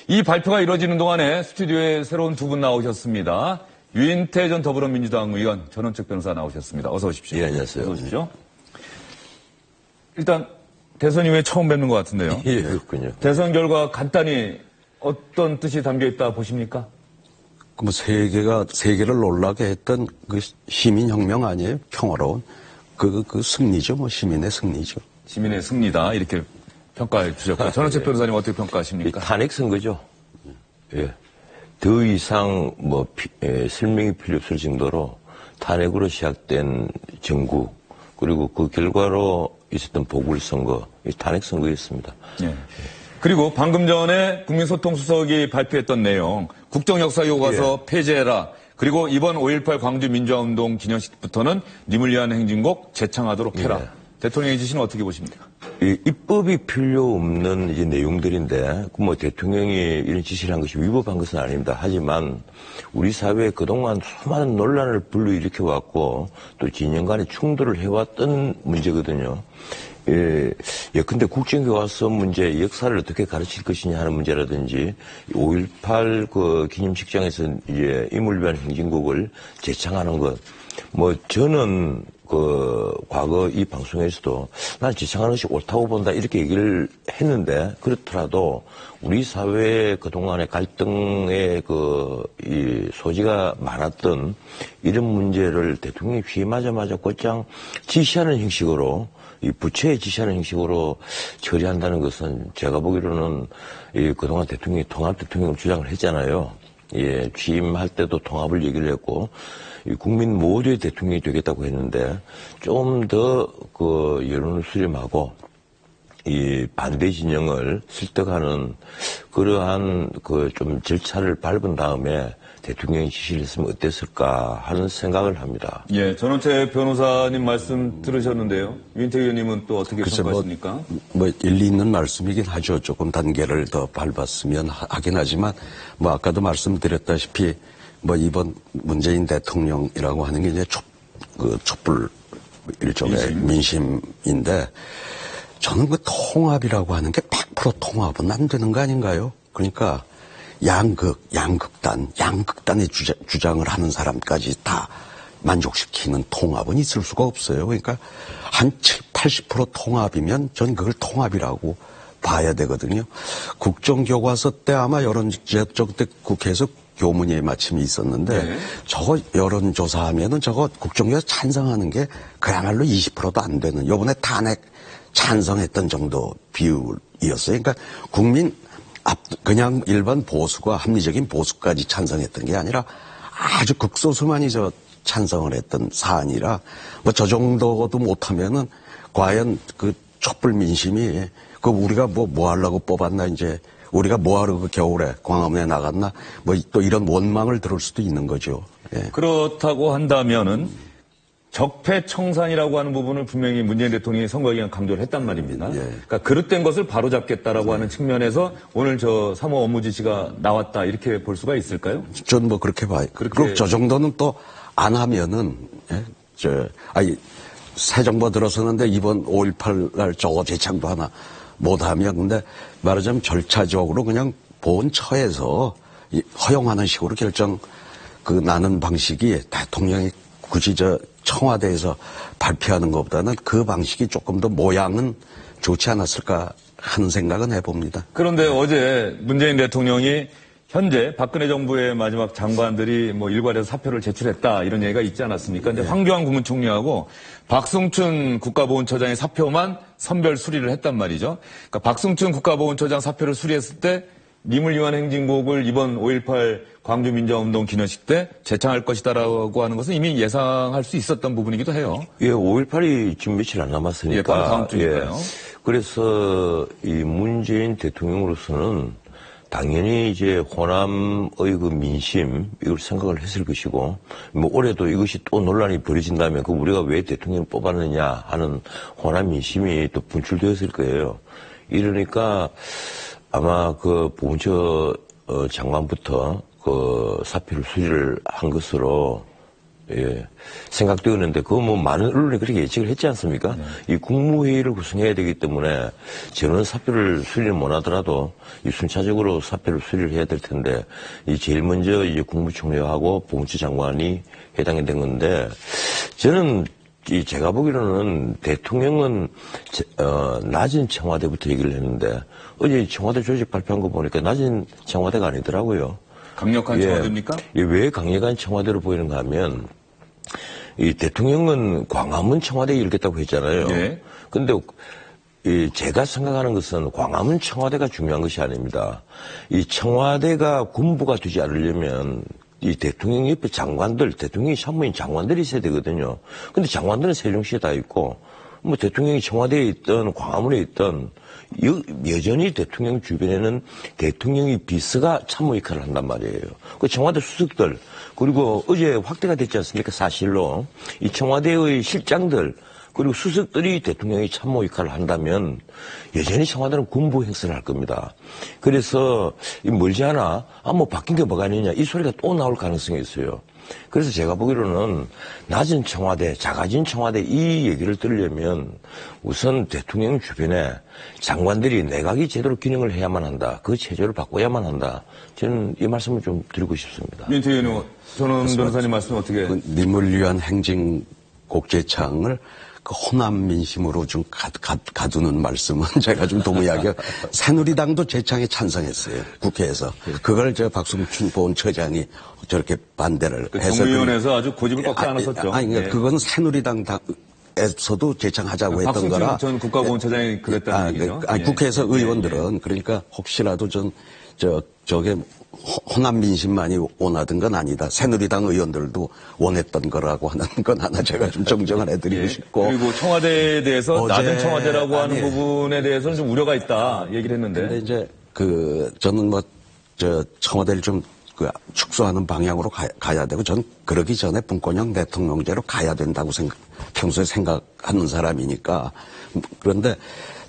이 발표가 이루어지는 동안에 스튜디오에 새로운 두 분 나오셨습니다. 유인태 전 더불어민주당 의원, 전원책 변호사 나오셨습니다. 어서 오십시오. 예, 안녕하세요. 어서 오십시오. 일단 대선 이후에 처음 뵙는 것 같은데요. 예, 그렇군요. 대선 결과 간단히 어떤 뜻이 담겨 있다 보십니까? 뭐 세계를 놀라게 했던 그 시민혁명 아니에요? 평화로운 그 승리죠. 뭐 시민의 승리죠. 시민의 승리다 이렇게 평가해 주셨고 전원책 변호사님 어떻게 평가하십니까? 탄핵 선거죠. 예. 더 이상 설명이 필요 없을 정도로 탄핵으로 시작된 정국 그리고 그 결과로 있었던 보궐선거, 탄핵 선거였습니다. 예. 그리고 방금 전에 국민소통수석이 발표했던 내용, 국정역사 교과서 폐지해라. 그리고 이번 5.18 광주 민주화운동 기념식부터는 님을 위한 행진곡 재창하도록 해라. 예. 대통령의 지시는 어떻게 보십니까? 입법이 필요 없는 이제 내용들인데, 대통령이 이런 지시를 한 것이 위법한 것은 아닙니다. 하지만 우리 사회에 그동안 수많은 논란을 불러일으켜왔고, 또 진영 간의 충돌을 해왔던 문제거든요. 예컨대 국정교과서 문제, 역사를 어떻게 가르칠 것이냐 하는 문제라든지, 5.18 그 기념식장에서 이제 임을 위한 행진곡을 재창하는 것, 저는 과거 이 방송에서도 난 재창하는 것이 옳다고 본다 이렇게 얘기를 했는데, 그렇더라도 우리 사회의 그동안의 갈등의 이 소지가 많았던 이런 문제를 대통령이 취임하자마자 곧장 지시하는 형식으로, 이 부처에 지시하는 형식으로 처리한다는 것은 제가 보기로는 그동안 대통령이 통합 대통령을 주장을 했잖아요. 예, 취임할 때도 통합을 얘기를 했고, 국민 모두의 대통령이 되겠다고 했는데, 좀 더 여론을 수렴하고, 이 반대 진영을 설득하는 그러한 좀 절차를 밟은 다음에 대통령이 지시를 했으면 어땠을까 하는 생각을 합니다. 예, 전원책 변호사님 말씀 들으셨는데요. 유인태 의원님은 또 어떻게 평가하십니까? 일리 있는 말씀이긴 하죠. 조금 단계를 더 밟았으면 하긴 하지만, 아까도 말씀드렸다시피, 이번 문재인 대통령이라고 하는 게 이제 촛불 일종의 민심인데, 저는 그 통합이라고 하는 게 100% 통합은 안 되는 거 아닌가요? 그러니까, 양극단의 주장을 하는 사람까지 다 만족시키는 통합은 있을 수가 없어요. 그러니까, 한 70~80% 통합이면 전 그걸 통합이라고 봐야 되거든요. 국정교과서 때 아마 여론조사 때 국회에서 교문이 마침이 있었는데, 네. 저거 여론조사하면은 저거 국정교과서 찬성하는 게 그야말로 20%도 안 되는, 요번에 탄핵 찬성했던 정도 비율이었어요. 그러니까 그냥 일반 보수가 합리적인 보수까지 찬성했던 게 아니라 아주 극소수만이 찬성을 했던 사안이라, 저 정도도 못하면은 과연 그 촛불 민심이 우리가 뭐 하려고 뽑았나, 이제 우리가 뭐하러 그 겨울에 광화문에 나갔나, 또 이런 원망을 들을 수도 있는 거죠. 예. 그렇다고 한다면은 적폐청산이라고 하는 부분을 분명히 문재인 대통령이 선거 기간 강조를 했단 말입니다. 예. 그러니까 그릇된 것을 바로잡겠다라고 하는 측면에서 오늘 3호 업무 지시가 나왔다 이렇게 볼 수가 있을까요? 전 그렇게 봐요. 그리고 저 정도는 또 안 하면은, 새 정부 들어서는데 이번 5.18 날 저거 재창도 하나 못하면, 근데 말하자면 절차적으로 그냥 본처에서 허용하는 식으로 나는 방식이 대통령이 굳이 청와대에서 발표하는 것보다는 그 방식이 조금 더 모양은 좋지 않았을까 하는 생각은 해봅니다. 그런데 어제 문재인 대통령이 현재 박근혜 정부의 마지막 장관들이 일괄해서 사표를 제출했다 이런 얘기가 있지 않았습니까? 근데 황교안 국무총리하고 박승춘 국가보훈처장의 사표만 선별 수리를 했단 말이죠. 그러니까 박승춘 국가보훈처장 사표를 수리했을 때 님을 위한 행진곡을 이번 5.18 광주 민주화운동 기념식 때 재창할 것이다라고 하는 것은 이미 예상할 수 있었던 부분이기도 해요. 예, 5.18이 지금 며칠 안 남았으니까. 예, 바로 다음 주니까요. 예. 그래서 이 문재인 대통령으로서는 당연히 이제 호남의 그 민심, 이걸 생각을 했을 것이고, 올해도 이것이 또 논란이 벌어진다면 우리가 왜 대통령을 뽑았느냐 하는 호남 민심이 또 분출되었을 거예요. 이러니까 아마 보훈처 장관부터 사표를 수리를 한 것으로 예, 생각되었는데, 그거 뭐 많은 언론이 그렇게 예측을 했지 않습니까? 이 국무회의를 구성해야 되기 때문에 전원 사표를 수리를 못 하더라도 이 순차적으로 사표를 수리를 해야 될 텐데, 이 제일 먼저 이제 국무총리하고 보훈처 장관이 해당이 된 건데, 저는 제가 보기로는 대통령은 낮은 청와대부터 얘기를 했는데, 어제 청와대 조직 발표한 거 보니까 낮은 청와대가 아니더라고요. 강력한 청와대입니까? 왜 강력한 청와대로 보이는가 하면, 이 대통령은 광화문 청와대에 이르겠다고 했잖아요. 예. 근데 제가 생각하는 것은 광화문 청와대가 중요한 것이 아닙니다. 이 청와대가 군부가 되지 않으려면 이 대통령 옆에 장관들, 대통령이 참모인 장관들이 있어야 되거든요. 근데 장관들은 세종시에 다 있고, 뭐 대통령이 청와대에 있던 광화문에 있던 여전히 대통령 주변에는 대통령의 비서가 참모 역할을 한단 말이에요. 그 청와대 수석들, 그리고 어제 확대가 됐지 않습니까? 사실로 이 청와대의 실장들 그리고 수석들이 대통령이 참모 역할을 한다면 여전히 청와대는 군부 행사를 할 겁니다. 그래서 멀지 않아 뭐 바뀐 게 뭐가 있느냐 이 소리가 또 나올 가능성이 있어요. 그래서 제가 보기로는 낮은 청와대, 작아진 청와대 이 얘기를 들으려면 우선 대통령 주변에 장관들이 내각이 제대로 기능을 해야만 한다. 그 체제를 바꿔야만 한다. 저는 이 말씀을 좀 드리고 싶습니다. 민태 의원, 전원 변호사님 말씀 어떻게? 그 님을 위한 행진 곡제창을 그 호남 민심으로 좀 가두는 말씀은 제가 좀 동의하게 새누리당도 제창에 찬성했어요. 국회에서. 그걸 박승춘 보훈처장이 저렇게 반대를 해서. 정의위원회에서 아주 고집을 꺾지 않았었죠. 아니, 그러니까 그건 새누리당 에서도 제창하자고 했던 거라. 박승춘 전 국가보훈처장이 그랬다는 얘기죠. 국회에서 의원들은 그러니까 혹시라도 저게 호남 민심만이 원하던 건 아니다. 새누리당 의원들도 원했던 거라고 하는 건 하나 제가 좀 정정을 해드리고 싶고. 그리고 청와대에 대해서 낮은 청와대라고 하는 부분에 대해서는 좀 우려가 있다 얘기를 했는데. 근데 이제 저는 청와대를 좀 축소하는 방향으로 가야 되고 저는 그러기 전에 분권형 대통령제로 가야 된다고 평소에 생각하는 사람이니까. 그런데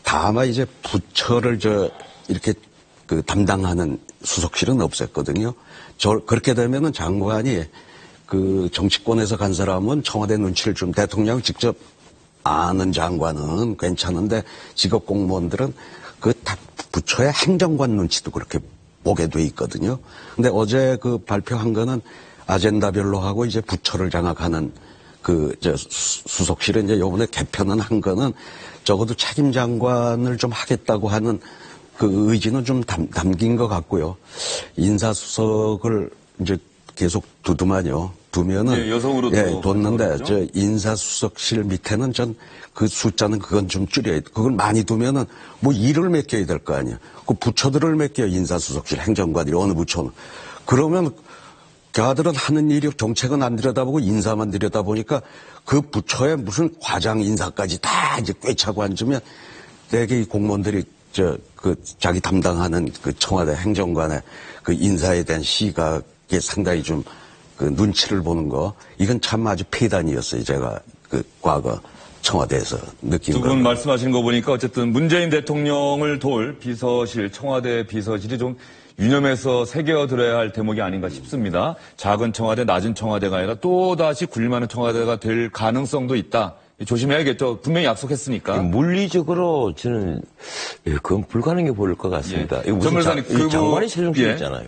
다만 이제 부처를 이렇게 담당하는 수석실은 없었거든요. 그렇게 되면은 장관이 정치권에서 간 사람은 청와대 눈치를 좀 대통령 직접 아는 장관은 괜찮은데 직업 공무원들은 다 부처의 행정관 눈치도 그렇게 보게 돼 있거든요. 근데 어제 발표한 거는 아젠다별로 하고 이제 부처를 장악하는 수석실에 이제 요번에 개편은 한 거는 적어도 책임 장관을 좀 하겠다고 하는 의지는 좀 담긴 것 같고요. 인사수석을 이제 계속 두면은. 여성으로 뒀는데, 인사수석실 밑에는 그 숫자는 그건 좀 줄여야 돼. 그걸 많이 두면은 일을 맡겨야 될 거 아니에요. 그 부처들을 맡겨요. 인사수석실 행정관들이 어느 부처는. 그러면 걔들은 하는 일이 정책은 안 들여다보고 인사만 들여다보니까 그 부처에 무슨 과장 인사까지 다 이제 꿰차고 앉으면 대개 이 공무원들이 자기 담당하는 청와대 행정관의 인사에 대한 시각에 상당히 좀 눈치를 보는 거, 이건 참 아주 폐단이었어요. 제가 과거 청와대에서 느낀 거. 두 분 말씀하신 거 보니까 어쨌든 문재인 대통령을 도울 비서실, 청와대 비서실이 좀 유념해서 새겨들어야 할 대목이 아닌가 싶습니다. 작은 청와대, 낮은 청와대가 아니라 또다시 굴림하는 청와대가 될 가능성도 있다. 조심해야겠죠. 분명히 약속했으니까. 물리적으로 저는 그건 불가능해 보일 것 같습니다. 전 변호사님, 장관이 세종시에 있잖아요.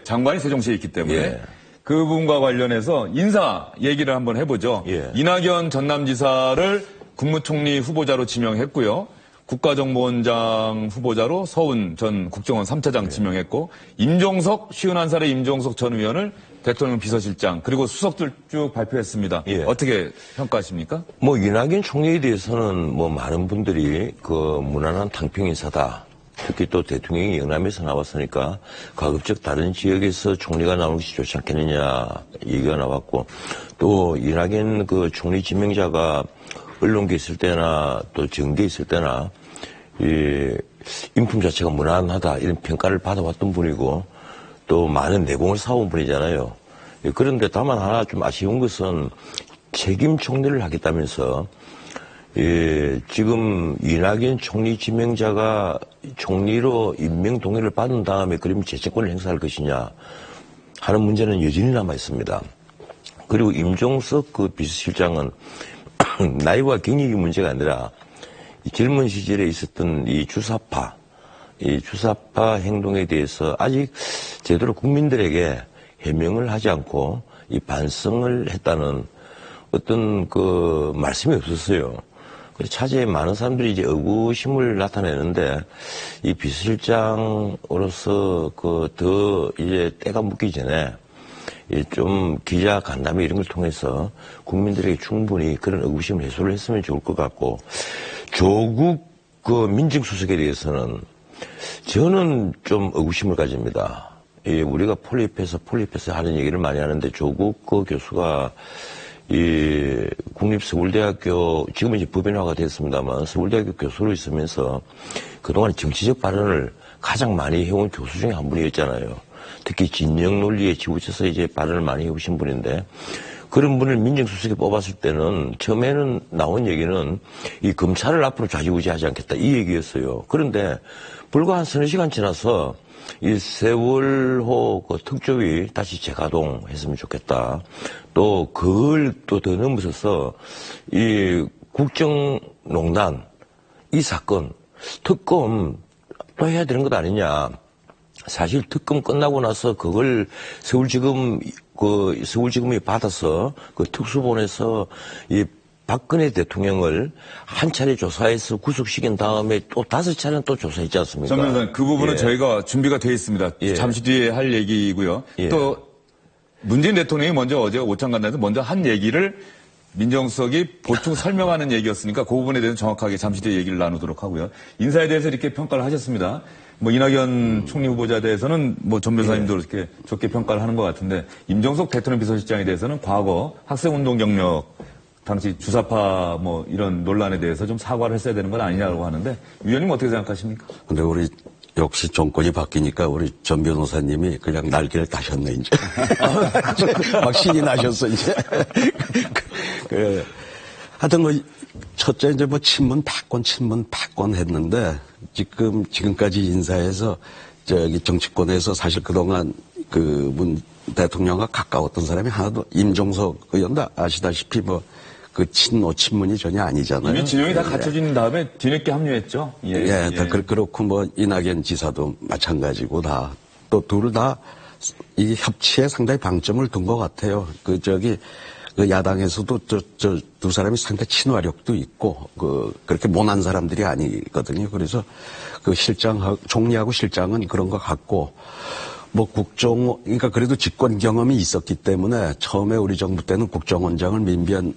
장관이 세종시에 있기 때문에 예. 그 부분과 관련해서 인사 얘기를 한번 해보죠. 예. 이낙연 전남지사를 국무총리 후보자로 지명했고요. 국가정보원장 후보자로 서훈 전 국정원 3차장 지명했고, 임종석, 51살의 임종석 전 의원을 대통령 비서실장, 그리고 수석들 쭉 발표했습니다. 예. 어떻게 평가하십니까? 이낙연 총리에 대해서는 많은 분들이 무난한 당평인사다. 특히 또 대통령이 영남에서 나왔으니까 가급적 다른 지역에서 총리가 나오는 것이 좋지 않겠느냐 얘기가 나왔고, 또 이낙연 총리 지명자가 언론계 있을 때나 또 정계에 있을 때나 인품 자체가 무난하다 이런 평가를 받아왔던 분이고, 또 많은 내공을 쌓아온 분이잖아요. 그런데 다만 하나 좀 아쉬운 것은 책임 총리를 하겠다면서 지금 이낙연 총리 지명자가 총리로 임명 동의를 받은 다음에 그러면 재채권을 행사할 것이냐 하는 문제는 여전히 남아 있습니다. 그리고 임종석 그 비서실장은 나이와 경력이 문제가 아니라 이 젊은 시절에 있었던 이 주사파 행동에 대해서 아직 제대로 국민들에게 해명을 하지 않고 이 반성을 했다는 어떤 그 말씀이 없었어요. 그래서 차제에 많은 사람들이 이제 의구심을 나타내는데 이 비서실장으로서 그 더 이제 때가 묻기 전에 좀 기자 간담회 이런 걸 통해서 국민들에게 충분히 그런 의구심을 해소를 했으면 좋을 것 같고, 조국 그 민정수석에 대해서는 저는 좀 의구심을 가집니다. 우리가 폴립해서 하는 얘기를 많이 하는데, 조국 그 교수가 이 국립서울대학교, 지금은 이제 법인화가 됐습니다만 서울대학교 교수로 있으면서 그동안 정치적 발언을 가장 많이 해온 교수 중에 한 분이었잖아요. 특히 진영 논리에 치우쳐서 이제 발언을 많이 해오신 분인데, 그런 분을 민정수석에 뽑았을 때는 처음에는 나온 얘기는 이 검찰을 앞으로 좌지우지하지 않겠다 이 얘기였어요. 그런데 불과 한 서너 시간 지나서 이 세월호 그 특조위 다시 재가동했으면 좋겠다. 또 그걸 또 더 넘어서서 이 국정농단 이 사건 특검 또 해야 되는 것 아니냐. 사실 특검 끝나고 나서 그걸 서울지검이 받아서 그 특수본에서 이 박근혜 대통령을 한 차례 조사해서 구속시킨 다음에 또 5차례는 또 조사했지 않습니까? 전 변호사님, 그 부분은 저희가 준비가 되어 있습니다. 예. 잠시 뒤에 할 얘기이고요. 예. 또 문재인 대통령이 먼저 어제 오찬간담회에서 먼저 한 얘기를 민정수석이 보충 설명하는 얘기였으니까 그 부분에 대해서 정확하게 잠시 뒤에 얘기를 나누도록 하고요. 인사에 대해서 이렇게 평가를 하셨습니다. 뭐 이낙연 총리 후보자에 대해서는 뭐 전 변호사님도 이렇게 좋게 평가를 하는 것 같은데, 임종석 대통령 비서실장에 대해서는 과거 학생운동 경력 당시 주사파 뭐 이런 논란에 대해서 좀 사과를 했어야 되는 건 아니냐고 하는데, 위원님 어떻게 생각하십니까? 근데 우리 역시 정권이 바뀌니까 우리 전 변호사님이 그냥 날개를 다셨네, 이제. 막 신이 나셨어, 이제. 하여튼 뭐, 첫째 이제 뭐 친문 패권 했는데, 지금까지 인사해서 저기 정치권에서 사실 그동안 그 문 대통령과 가까웠던 사람이 하나도, 임종석 의원도 아시다시피 뭐 그 친문이 전혀 아니잖아요. 이미 진영이 다 갖춰진 다음에 뒤늦게 합류했죠. 예. 다 그렇고 뭐 이낙연 지사도 마찬가지고 다 또 둘 다 이 협치에 상당히 방점을 둔 것 같아요. 그 야당에서도 두 사람이 상당히 친화력도 있고 그렇게 모난 사람들이 아니거든요. 그래서 그 총리하고 실장은 그런 것 같고, 뭐 그러니까 그래도 집권 경험이 있었기 때문에 처음에 우리 정부 때는 국정원장을 민변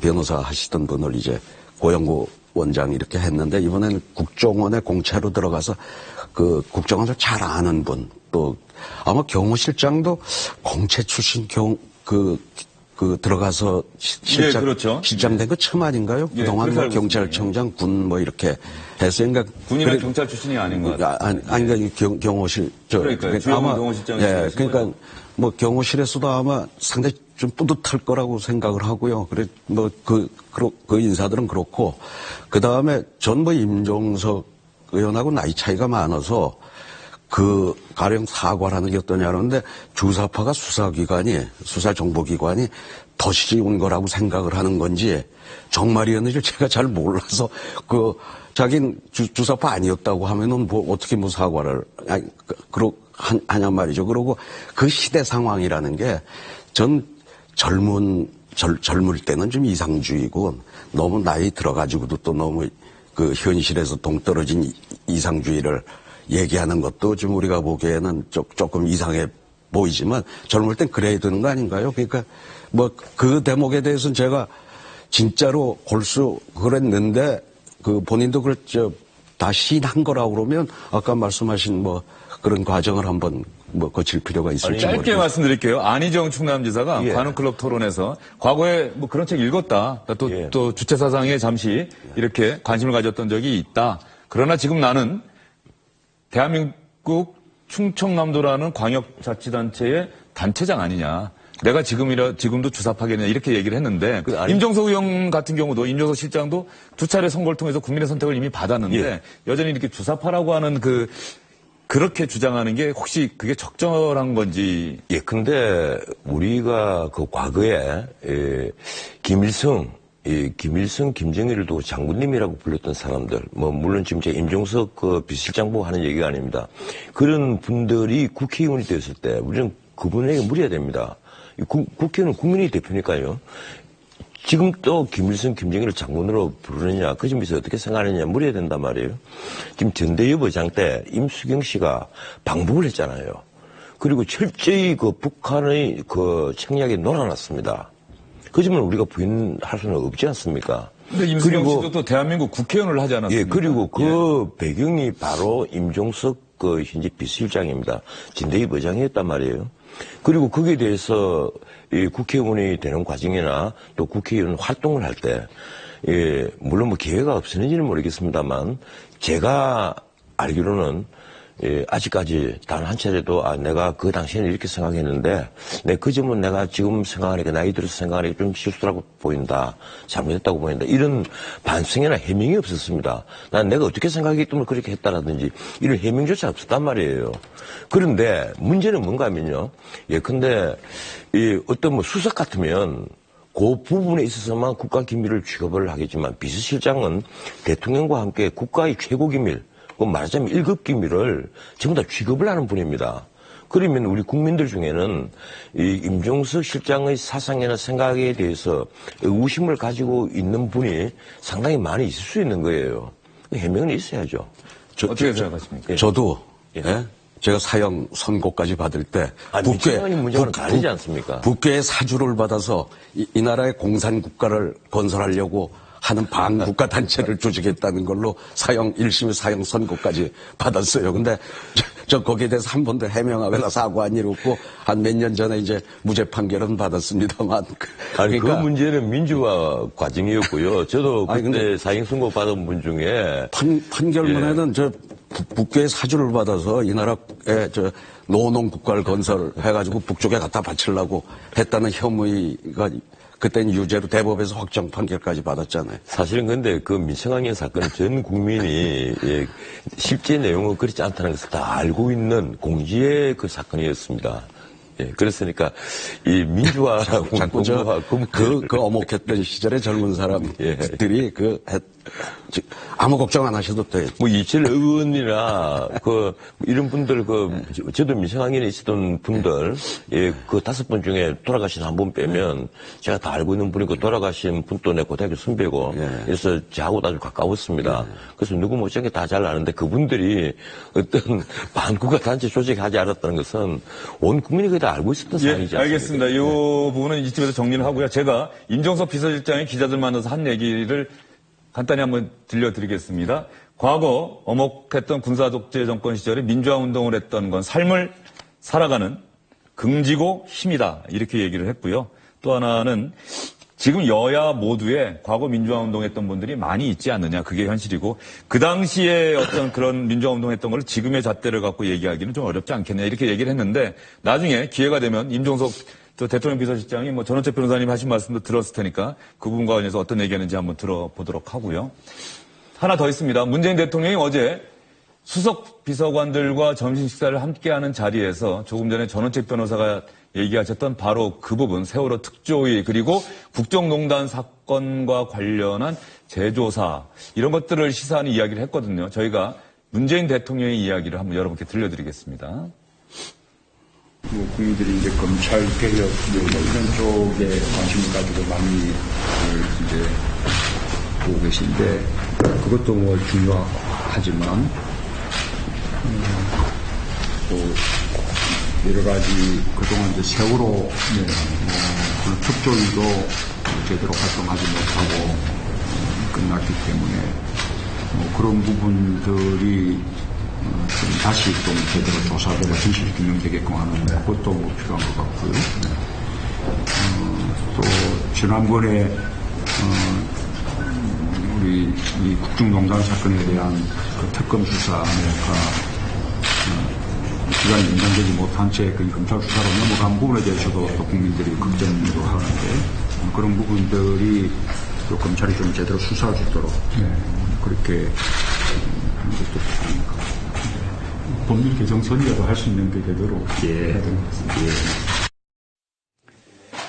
변호사 하시던 분을 이제 고영구 원장 이렇게 했는데, 이번에는 국정원의 공채로 들어가서 그 국정원을 잘 아는 분, 또 아마 경호실장도 공채 출신 들어가서 예, 그렇죠. 실장된 거 처음 아닌가요? 예, 그동안 뭐 알고 경찰청장, 군 뭐 이렇게 해서, 그러니까 군이나 경찰 출신이 아닌 것 같아요. 아니 경호실 그러니까요. 주영훈 경호실장이 예, 그러니까 거예요. 뭐 경호실에서도 아마 상당히 좀 뿌듯할 거라고 생각을 하고요. 그래 뭐 그 인사들은 그렇고, 그 다음에 전 뭐 임종석 의원하고 나이 차이가 많아서 가령 사과라는 게 어떠냐 그러는데, 주사파가 수사정보기관이 더 쉬운 거라고 생각을 하는 건지 정말이었는지 제가 잘 몰라서, 자긴 주사파 아니었다고 하면은 뭐 어떻게 뭐 사과를 하냔 말이죠. 그러고 그 시대 상황이라는 게 전 젊을 때는 좀 이상주의고, 너무 나이 들어가지고도 또 너무 그 현실에서 동떨어진 이상주의를 얘기하는 것도 좀 우리가 보기에는 조금 이상해 보이지만, 젊을 땐 그래야 되는 거 아닌가요? 그러니까 뭐 그 대목에 대해서는 제가 진짜로 골수 그랬는데, 본인도 다 시인한 거라고 그러면 아까 말씀하신 뭐 그런 과정을 한번 뭐 거칠 필요가 있을지 짧게 모르겠어요. 말씀드릴게요. 안희정 충남지사가 예. 관훈클럽 토론에서 과거에 뭐 그런 책 읽었다. 또 주체사상에 잠시 이렇게 관심을 가졌던 적이 있다. 그러나 지금 나는 대한민국 충청남도라는 광역자치단체의 단체장 아니냐. 내가 지금도 주사파겠냐 이렇게 얘기를 했는데, 임종석 의원 같은 경우도, 임종석 실장도 2차례 선거를 통해서 국민의 선택을 이미 받았는데, 예. 여전히 이렇게 주사파라고 하는 그렇게 주장하는 게 혹시 그게 적절한 건지. 예, 근데 우리가 그 과거에 김일성, 김정일을 두고 장군님이라고 불렀던 사람들, 뭐 물론 지금 제 임종석 그 비서실장 보고 하는 얘기가 아닙니다. 그런 분들이 국회의원이 되었을 때 우리는 그분에게 물어야 됩니다. 국회의원은 국민의 대표니까요. 지금 또 김일성, 김정일을 장군으로 부르느냐, 그 점에서 어떻게 생각하느냐 물어야 된단 말이에요. 지금 전대협 의장 때 임수경 씨가 방북을 했잖아요. 그리고 철저히 그 북한의 그 책략에 놀아놨습니다. 그 점은 우리가 부인할 수는 없지 않습니까? 근데 임수경 씨도 또 대한민국 국회의원을 하지 않았습니까? 예, 그리고 그 배경이 바로 임종석 그 현재 비서실장입니다. 진대협 의장이었단 말이에요. 그리고 거기에 대해서 이 국회의원이 되는 과정이나 또 국회의원 활동을 할 때, 예, 물론 뭐 기회가 없었는지는 모르겠습니다만, 제가 알기로는 예, 아직까지 단 한 차례도 내가 그 당시에는 이렇게 생각했는데 그 점은 내가 지금 생각하니까 나이 들어서 생각하니까 좀 실수라고 보인다. 잘못했다고 보인다. 이런 반성이나 해명이 없었습니다. 난 내가 어떻게 생각하기 때문에 그렇게 했다라든지 이런 해명조차 없었단 말이에요. 그런데 문제는 뭔가 하면요. 예, 근데 이 어떤 뭐 수석 같으면 그 부분에 있어서만 국가기밀을 취급을 하겠지만 비서실장은 대통령과 함께 국가의 최고기밀 말하자면 1급 기밀을 전부 다 취급을 하는 분입니다. 그러면 우리 국민들 중에는 이 임종석 실장의 사상이나 생각에 대해서 의구심을 가지고 있는 분이 상당히 많이 있을 수 있는 거예요. 해명은 있어야죠. 어떻게 생각하십니까? 저도 예. 제가 사형 선고까지 받을 때 문제와는 다르지 않습니까? 북괴의 사주를 받아서 이 나라의 공산 국가를 건설하려고 하는 반국가 단체를 조직했다는 걸로 사형 1심 사형 선고까지 받았어요. 근데 저 거기에 대해서 한 번도 해명하거나 사과 안 이뤘고 한 몇 년 전에 이제 무죄 판결은 받았습니다만. 아니 그러니까 그 문제는 민주화 과정이었고요. 저도 그때 사형 선고 받은 분 중에 판결문에는 저 북괴의 사주를 받아서 이 나라에 저 노농 국가를 건설해가지고 북쪽에 갖다 바치려고 했다는 혐의가 그때는 유죄로 대법에서 확정 판결까지 받았잖아요. 사실은 근데 그 민청학년 사건은 전 국민이 실제 내용은 그렇지 않다는 것을 다 알고 있는 공지의 그 사건이었습니다. 예, 그랬으니까 이 민주화라고 자꾸 그 어목했던 시절의 젊은 사람들이 아무 걱정 안 하셔도 돼요. 뭐 이철 의원이나 이런 분들 저도 민생학년에 있었던 분들 그 5분 중에 돌아가신 한 분 빼면 제가 다 알고 있는 분이고 돌아가신 분도 내 고등학교 선배고 그래서 저하고도 아주 가까웠습니다. 그래서 누구 못지않게 다 잘 아는데 그분들이 어떤 반국가 단체 조직하지 않았다는 것은 온 국민이 거의 다 알고 있었던 사항이지 않습니까? 알겠습니다. 이 부분은 이쯤에서 정리를 하고요. 제가 임종석 비서실장이 기자들 만나서 한 얘기를 간단히 한번 들려드리겠습니다. 과거 어목했던 군사독재 정권 시절에 민주화운동을 했던 건 삶을 살아가는 긍지고 힘이다. 이렇게 얘기를 했고요. 또 하나는 지금 여야 모두에 과거 민주화운동했던 분들이 많이 있지 않느냐. 그게 현실이고 그 당시에 어떤 그런 민주화운동했던 걸 지금의 잣대를 갖고 얘기하기는 좀 어렵지 않겠냐. 이렇게 얘기를 했는데 나중에 기회가 되면 임종석 또 대통령 비서실장이 전원책 변호사님 하신 말씀도 들었을 테니까 그 부분과 관련해서 어떤 얘기하는지 한번 들어보도록 하고요. 하나 더 있습니다. 문재인 대통령이 어제 수석 비서관들과 점심 식사를 함께하는 자리에서 조금 전에 전원책 변호사가 얘기하셨던 바로 그 부분, 세월호 특조위 그리고 국정농단 사건과 관련한 재조사 이런 것들을 시사하는 이야기를 했거든요. 저희가 문재인 대통령의 이야기를 한번 여러분께 들려드리겠습니다. 국민들이 이제 검찰 개혁 이런 쪽에 관심을 가지고 많이 이제 보고 계신데 그것도 뭐 중요하지만 또 여러 가지 그동안 이제 세월호 그런 특조위도 제대로 활동하지 못하고 끝났기 때문에 그런 부분들이 좀 다시 좀 제대로 조사되고 진실 규명되게끔 하는 것도 뭐 필요한 것 같고요. 또 지난번에 우리 이 국정농단 사건에 대한 그 특검 수사가 기간이 연장되지 못한 채 그 검찰 수사로 넘어간 부분에 대해서도 또 국민들이 걱정도 하는데 그런 부분들이 또 검찰이 좀 제대로 수사할 수 있도록 그렇게 하는 것도 필요한 것 같습니다. 법률 개정 전이라도 할 수 있는 게 되도록 해야 되는 것 같습니다.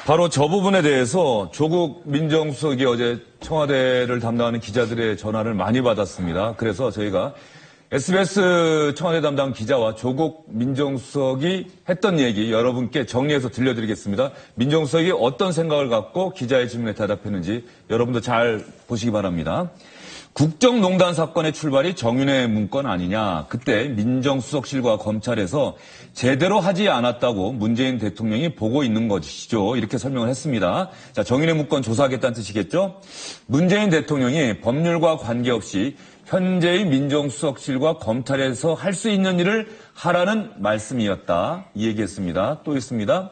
바로 저 부분에 대해서 조국 민정수석이 어제 청와대를 담당하는 기자들의 전화를 많이 받았습니다. 그래서 저희가 SBS 청와대 담당 기자와 조국 민정수석이 했던 얘기 여러분께 정리해서 들려드리겠습니다. 민정수석이 어떤 생각을 갖고 기자의 질문에 대답했는지 여러분도 잘 보시기 바랍니다. 국정농단 사건의 출발이 정윤회 문건 아니냐. 그때 민정수석실과 검찰에서 제대로 하지 않았다고 문재인 대통령이 보고 있는 것이죠. 이렇게 설명을 했습니다. 자, 정윤회 문건 조사하겠다는 뜻이겠죠. 문재인 대통령이 법률과 관계없이 현재의 민정수석실과 검찰에서 할 수 있는 일을 하라는 말씀이었다. 이 얘기했습니다. 또 있습니다.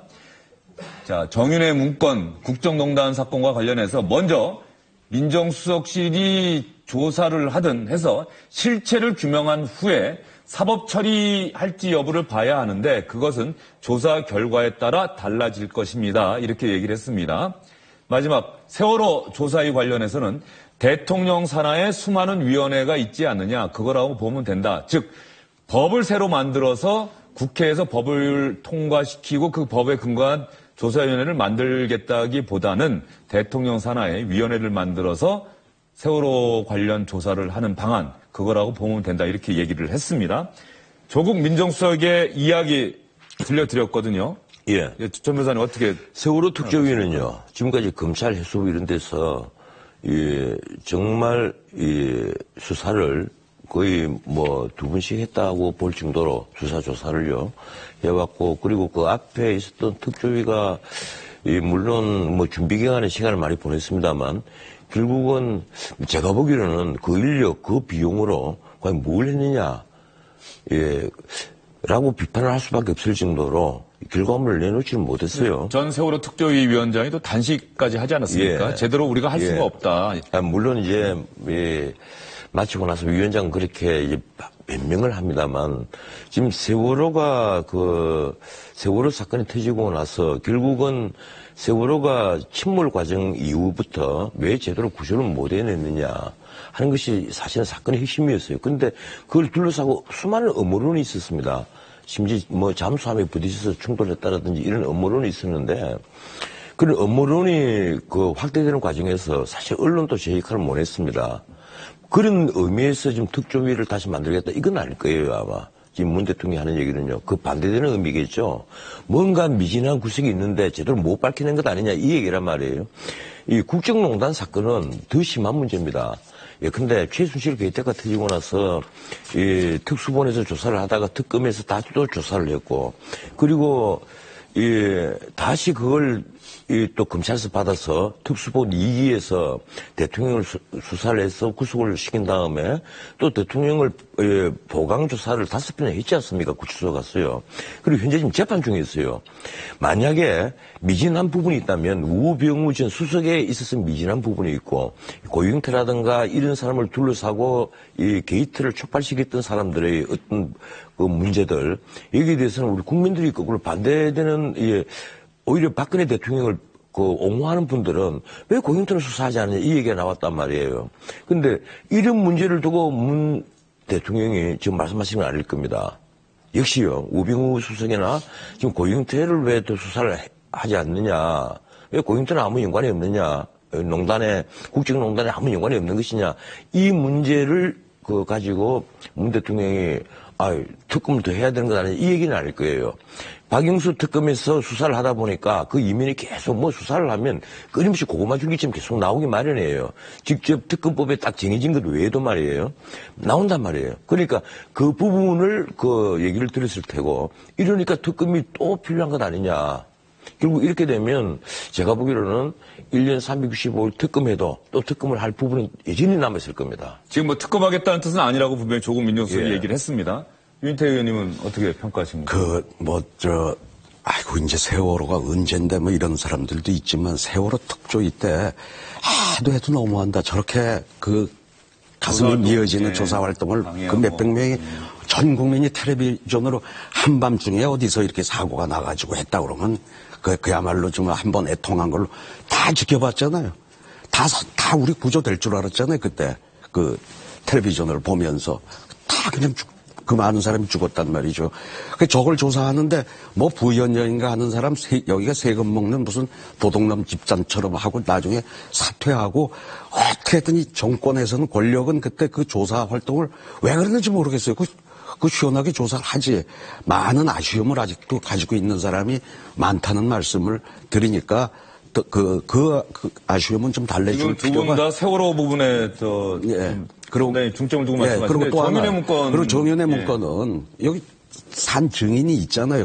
자, 정윤회 문건 국정농단 사건과 관련해서 먼저 민정수석실이 조사를 하든 해서 실체를 규명한 후에 사법 처리할지 여부를 봐야 하는데 그것은 조사 결과에 따라 달라질 것입니다. 이렇게 얘기를 했습니다. 마지막 세월호 조사에 관련해서는 대통령 산하에 수많은 위원회가 있지 않느냐 그거라고 보면 된다. 즉 법을 새로 만들어서 국회에서 법을 통과시키고 그 법에 근거한 조사위원회를 만들겠다기보다는 대통령 산하에 위원회를 만들어서 세월호 관련 조사를 하는 방안 그거라고 보면 된다 이렇게 얘기를 했습니다. 조국 민정수석의 이야기 들려드렸거든요. 예. 전 변호사님 어떻게 세월호 특조위는요, 지금까지 검찰 해수부 이런 데서, 정말, 수사를 거의 뭐 2번씩 했다고 볼 정도로 수사조사를요, 해왔고, 그리고 그 앞에 있었던 특조위가, 물론 뭐 준비기간에 시간을 많이 보냈습니다만, 결국은 제가 보기로는 그 인력, 그 비용으로 과연 뭘 했느냐, 라고 비판을 할 수밖에 없을 정도로 결과물을 내놓지는 못했어요. 전 세월호 특조위 위원장이 또 단식까지 하지 않았습니까? 예. 제대로 우리가 할 수가 예. 없다. 물론 이제 마치고 나서 위원장은 그렇게 이제 변명을 합니다만 지금 세월호 사건이 터지고 나서 결국은 세월호가 침몰 과정 이후부터 왜 제대로 구조를 못 해냈느냐 하는 것이 사실은 사건의 핵심이었어요. 그런데 그걸 둘러싸고 수많은 음모론이 있었습니다. 심지어 뭐 잠수함에 부딪혀서 충돌했다라든지 이런 음모론이 있었는데 그런 음모론이 그 확대되는 과정에서 사실 언론도 제 역할을 못 했습니다. 그런 의미에서 지금 특조위를 다시 만들겠다 이건 아닐 거예요 아마. 지금 문 대통령이 하는 얘기는요. 그 반대되는 의미겠죠. 뭔가 미진한 구석이 있는데 제대로 못 밝히는 것 아니냐 이 얘기란 말이에요. 이 국정농단 사건은 더 심한 문제입니다. 예, 근데 최순실 게이트가 터지고 나서 이 특수본에서 조사를 하다가 특검에서 다시 또 조사를 했고 그리고 다시 그걸 또 검찰에서 받아서 특수본 2기에서 대통령을 수사를 해서 구속을 시킨 다음에 또 대통령을 보강 조사를 5번이나 했지 않습니까? 구치소 갔어요. 그리고 현재 지금 재판 중에 있어요. 만약에 미진한 부분이 있다면 우병우 전 수석에 있어서 미진한 부분이 있고 고영태라든가 이런 사람을 둘러싸고 이 게이트를 촉발시켰던 사람들의 어떤 그 문제들 여기에 대해서는 우리 국민들이 거꾸로 반대되는 오히려 박근혜 대통령을 옹호하는 분들은 왜 고영태를 수사하지 않느냐 이 얘기가 나왔단 말이에요. 근데 이런 문제를 두고 문 대통령이 지금 말씀하시는 건 아닐 겁니다. 역시요 우병우 수석이나 지금 고영태를 왜 또 수사를 하지 않느냐 왜 고영태는 아무 연관이 없느냐 국정농단에 아무 연관이 없는 것이냐 이 문제를 가지고 문 대통령이 특검을 더 해야 되는 것 아니냐 이 얘기는 아닐 거예요. 박영수 특검에서 수사를 하다 보니까 그 이면이 계속 수사를 하면 끊임없이 고구마 줄기처럼 계속 나오기 마련이에요. 직접 특검법에 딱 정해진 것 외에도 말이에요. 나온단 말이에요. 그러니까 그 부분을 얘기를 들었을 테고 이러니까 특검이 또 필요한 것 아니냐. 결국 이렇게 되면 제가 보기로는 1년 365일 특검해도 또 특검을 할 부분은 여전히 남아있을 겁니다. 지금 뭐 특검하겠다는 뜻은 아니라고 분명히 조국 민정수석이 얘기를 했습니다. 윤태 의원님은 어떻게 평가하십니까? 이제 세월호가 언젠데 이런 사람들도 있지만 세월호 특조위 때 해도 너무한다. 저렇게 가슴이 미어지는 조사 활동을 몇백 명이 전 국민이 텔레비전으로 한밤중에 어디서 이렇게 사고가 나가지고 했다 그러면 그야말로 좀 한번 애통한 걸로 다 지켜봤잖아요. 다 우리 구조될 줄 알았잖아요. 그때 텔레비전을 보면서 다 그냥 그 많은 사람이 죽었단 말이죠. 저걸 조사하는데 뭐 부연여인가 하는 사람 여기가 세금 먹는 무슨 도둑놈 집단처럼 하고 나중에 사퇴하고 어떻게든 이 정권에서는 권력은 그때 그 조사 활동을 왜 그랬는지 모르겠어요. 그 시원하게 조사를 하지. 많은 아쉬움을 아직도 가지고 있는 사람이 많다는 말씀을 드리니까 그 아쉬움은 좀 달래줄 지금 두 분 필요가. 다 세월호 부분에 상당히 중점을 두고 말씀하시는데 그리고 또 정윤회 하나. 문건. 그리고 정윤회 예. 문건은 여기 산 증인이 있잖아요.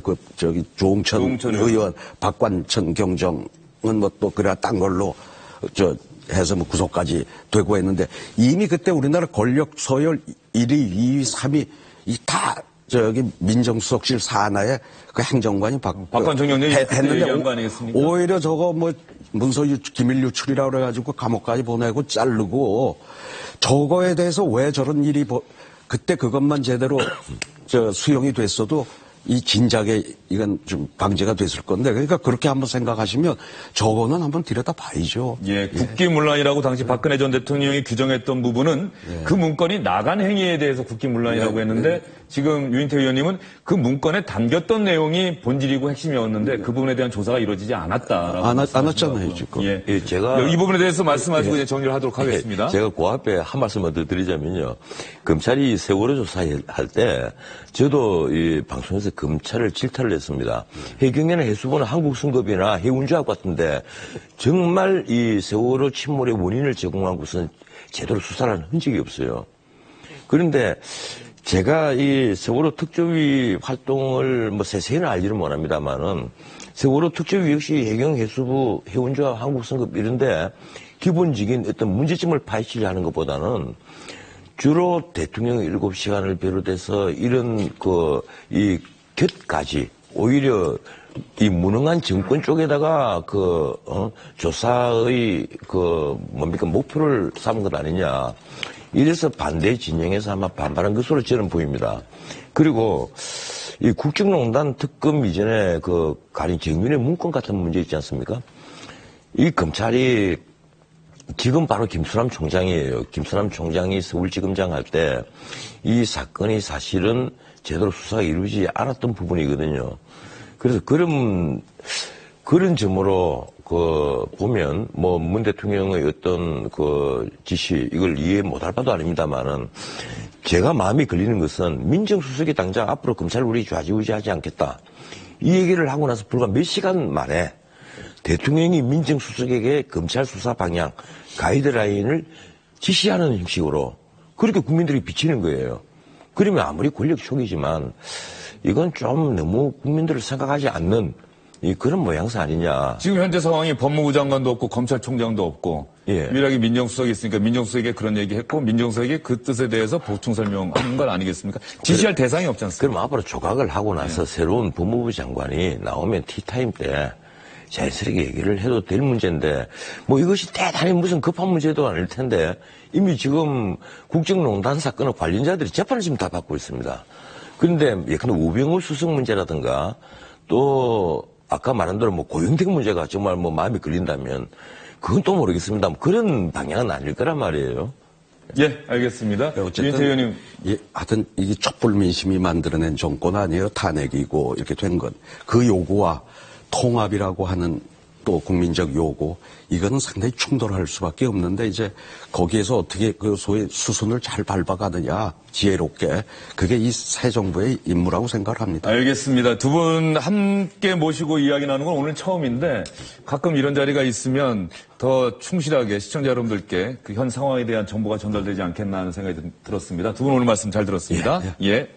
조홍천 의원, 박관천 경정은 뭐 또 그래 딴 걸로 해서 뭐 구속까지 되고 했는데 이미 그때 우리나라 권력 서열 1위, 2위, 3위 다 민정수석실 산하에 그 행정관이 박관청 의원이 얘기한 거 아니겠습니까? 오히려 저거 뭐 문서 기밀 유출이라고 그래가지고 감옥까지 보내고 자르고 저거에 대해서 왜 저런 일이 그때 그것만 제대로 수용이 됐어도 이 진작에 이건 좀 방지가 됐을 건데 그러니까 그렇게 한번 생각하시면 저거는 한번 들여다 봐야죠. 예, 국기문란이라고 당시 박근혜 전 대통령이 규정했던 부분은 그 문건이 나간 행위에 대해서 국기문란이라고 했는데 지금 유인태 의원님은 그 문건에 담겼던 내용이 본질이고 핵심이었는데 그 부분에 대한 조사가 이루어지지 않았다라고. 안 했잖아요, 지금. 예. 예, 제가 이 부분에 대해서 말씀하시고 이제 정리를 하도록 하겠습니다. 제가 그 앞에 한 말씀만 더 드리자면요. 검찰이 세월호 조사할 때 저도 이 방송에서 검찰을 질타를 했습니다. 해경이나 해수부나 한국승급이나 해운조합 같은데 정말 이 세월호 침몰의 원인을 제공한 곳은 제대로 수사를 한 흔적이 없어요. 그런데 제가 이 세월호 특조위 활동을 뭐 세세히는 알지는 못합니다만은 세월호 특조위 역시 해경, 해수부, 해운조합, 한국승급 이런데 기본적인 어떤 문제점을 파헤치려 는 것보다는 주로 대통령의 7시간을 비롯해서 이런 이 곁까지 오히려 이 무능한 정권 쪽에다가 조사의 목표를 삼은 것 아니냐. 이래서 반대 진영에서 아마 반발한 것으로 저는 보입니다. 그리고 이 국정농단 특검 이전에 가령 정윤회 문건 같은 문제 있지 않습니까? 이 검찰이 지금 바로 김수남 총장이에요. 김수남 총장이 서울지검장 할 때 이 사건이 사실은 제대로 수사가 이루어지지 않았던 부분이거든요. 그래서 그런 점으로 보면 뭐 문 대통령의 어떤 지시 이걸 이해 못할 바도 아닙니다만은 제가 마음이 걸리는 것은 민정수석이 당장 앞으로 검찰을 우리 좌지우지하지 않겠다. 이 얘기를 하고 나서 불과 몇 시간 만에 대통령이 민정수석에게 검찰 수사 방향, 가이드라인을 지시하는 형식으로 그렇게 국민들이 비치는 거예요. 그러면 아무리 권력 초기지만 이건 좀 너무 국민들을 생각하지 않는 그런 모양새 아니냐. 지금 현재 상황이 법무부 장관도 없고 검찰총장도 없고 유일하게 민정수석이 있으니까 민정수석에게 그런 얘기했고 민정수석에게 그 뜻에 대해서 보충 설명하는 건 아니겠습니까? 지시할 대상이 없지 않습니까? 그럼 앞으로 조각을 하고 나서 새로운 법무부 장관이 나오면 티타임 때 자연스럽게 얘기를 해도 될 문제인데 뭐 이것이 대단히 무슨 급한 문제도 아닐 텐데 이미 지금 국정농단 사건의 관련자들이 재판을 지금 다 받고 있습니다. 그런데 예컨대 우병우 수석 문제라든가 또 아까 말한 대로 뭐 고영택 문제가 정말 뭐 마음이 걸린다면 그건 또 모르겠습니다. 그런 방향은 아닐 거란 말이에요. 예, 알겠습니다. 어쨌든 유인태 의원님. 하여튼 이게 촛불 민심이 만들어낸 정권 아니에요. 탄핵이고 이렇게 된 건. 그 요구와 통합이라고 하는 또 국민적 요구 이거는 상당히 충돌할 수밖에 없는데 이제 거기에서 어떻게 소위 수순을 잘 밟아가느냐 지혜롭게 그게 이 새 정부의 임무라고 생각을 합니다. 알겠습니다. 두 분 함께 모시고 이야기 나누는 건 오늘 처음인데 가끔 이런 자리가 있으면 더 충실하게 시청자 여러분들께 그 현 상황에 대한 정보가 전달되지 않겠나 하는 생각이 들었습니다. 두 분 오늘 말씀 잘 들었습니다. 예.